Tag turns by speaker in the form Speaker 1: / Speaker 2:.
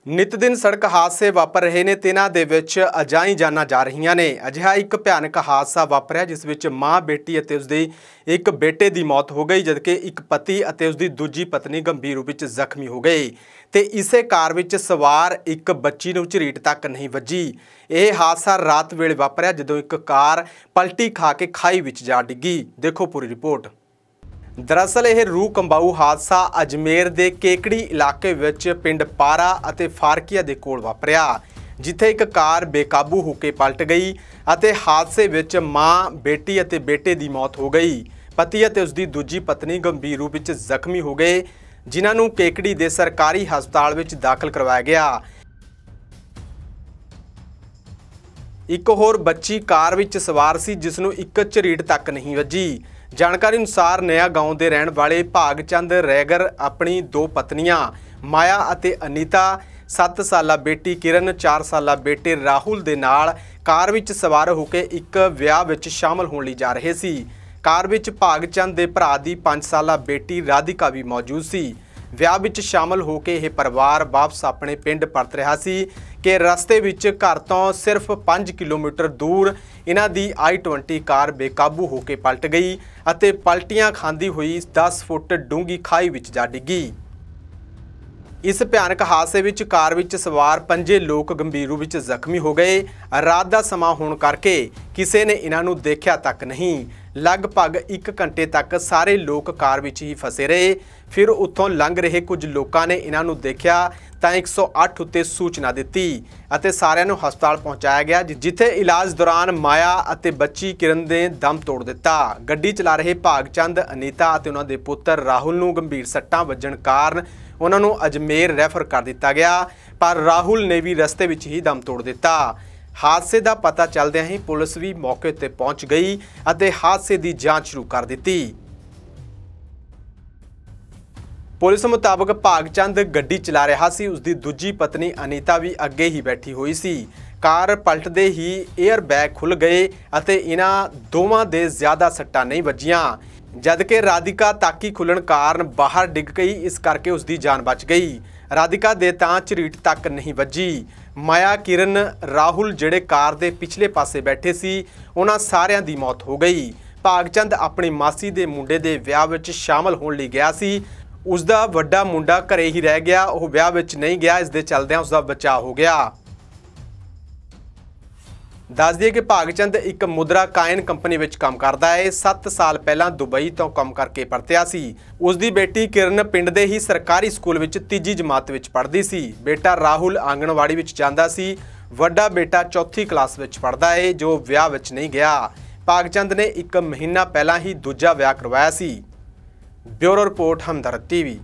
Speaker 1: नित दिन सड़क हादसे वापर रहे ने ते इन्हां दे विच अजाई जाना जा रही ने। अजिहा एक भयानक हादसा वापरिया जिस विच मां बेटी अते उसदे एक बेटे की मौत हो गई, जबकि एक पति अते उसदी दूजी पत्नी गंभीर रूप विच जख्मी हो गए ते इसे कार विच सवार एक बच्ची नूं झरीट तक नहीं वजी। यह हादसा रात वेले वापरिया जदों एक कार पलटी खा के खाई विच जा डिग्गी। देखो पूरी रिपोर्ट। दरअसल यह रूह कंबाऊ हादसा अजमेर के केकड़ी इलाके विच पिंड पारा अते फारकिया दे कोल वापरिया, जिथे एक कार बेकाबू होकर पलट गई अते हादसे विच मां बेटी अते बेटे की मौत हो गई। पति अते उसदी दूजी पत्नी गंभीर रूप विच जख्मी हो गए, जिन्हां नूं केकड़ी दे सरकारी हस्पताल विच दाखिल करवाया गया। एक होर बच्ची कार विच सवार सी जिस नूं एक झरीट तक नहीं वजी। जानकारी अनुसार नया गांव के रहने वाले भागचंद रैगर अपनी दो पत्नियां माया अते अनीता, 7 साला बेटी किरण, 4 साला बेटे राहुल दे नाल कार विच सवार होकर एक विआह विच शामिल होने जा रहे सी। कार विच भागचंद दे भरा दी 5 साला बेटी राधिका भी मौजूद सी। विआह विच शामिल होकर यह परिवार वापस अपने पिंड परत रहा सी कि रस्ते विच घर तो सिर्फ 5 किलोमीटर दूर इन्हां दी i20 कार बेकाबू होकर पलट गई अते पलटियां खांदी हुई 10 फुट डूंगी खाई विच जा डिग्गी। इस भयानक हादसे विच कार विच सवार 5 लोग गंभीर रूप विच जख्मी हो गए। रात का समा होने करके किसी ने इन्हां नूं देखा तक नहीं। लगभग 1 घंटे तक सारे लोग कार विच ही फसे रहे। फिर उत्थों लंघ रहे कुछ लोगों ने इन्हां नूं देखा तो 108 उत्ते सूचना दी अते सारिਆਂ ਨੂੰ हस्पताल पहुँचाया गया, जिथे इलाज दौरान माया अते बच्ची किरण ने दम तोड़ दिता। गड्डी चला रहे भागचंद, अनीता अते उन्हां दे पुत्र राहुल नूं गंभीर सट्टां वजन कारण उन्हां नूं अजमेर रैफर कर दिता गया, पर राहुल ने भी रस्ते विच ही दम तोड़ दिता। हादसे का पता चलदिआं ही पुलिस भी मौके ते पहुँच गई अते हादसे की जांच शुरू कर दी। पुलिस मुताबक भागचंद गड्डी चला रहा सी, उसकी दूजी पत्नी अनीता भी अगे ही बैठी हुई सी। कार पलटते ही एयर बैग खुल गए अते इन्हां दोवां दे ज़्यादा सट्टां नहीं वजियां, जबकि राधिका ताकी खुलण कारण बाहर डिग गई, इस करके उसकी जान बच गई। राधिका दे तां झरीट तक नहीं वजी। माया, किरण, राहुल जिहड़े कार दे पिछले पासे बैठे सी उन्हां सारियां दी मौत हो गई। भागचंद अपनी मासी दे मुंडे दे विआह विच शामिल होण लई गया सी। उसका वड्डा मुंडा घरे ही रह गया, वह विआह विच नहीं गया। इस दे चलदिआं उसका बचाव हो गया। दस दिए कि भागचंद एक मुद्रा कायन कंपनी विच काम करता है। 7 साल पहला दुबई तो काम करके परतिया सी। उसकी बेटी किरण पिंड दे ही सरकारी स्कूल विच 3जी जमात विच पढ़दी सी। बेटा राहुल आंगणवाड़ी विच जांदा सी। वड्डा बेटा 4थी क्लास विच पढ़दा है जो विआह विच नहीं गया। भागचंद ने 1 महीना पहला ही दूजा विआह करवाया सी। ब्यूरो रिपोर्ट, हमदर्द टीवी।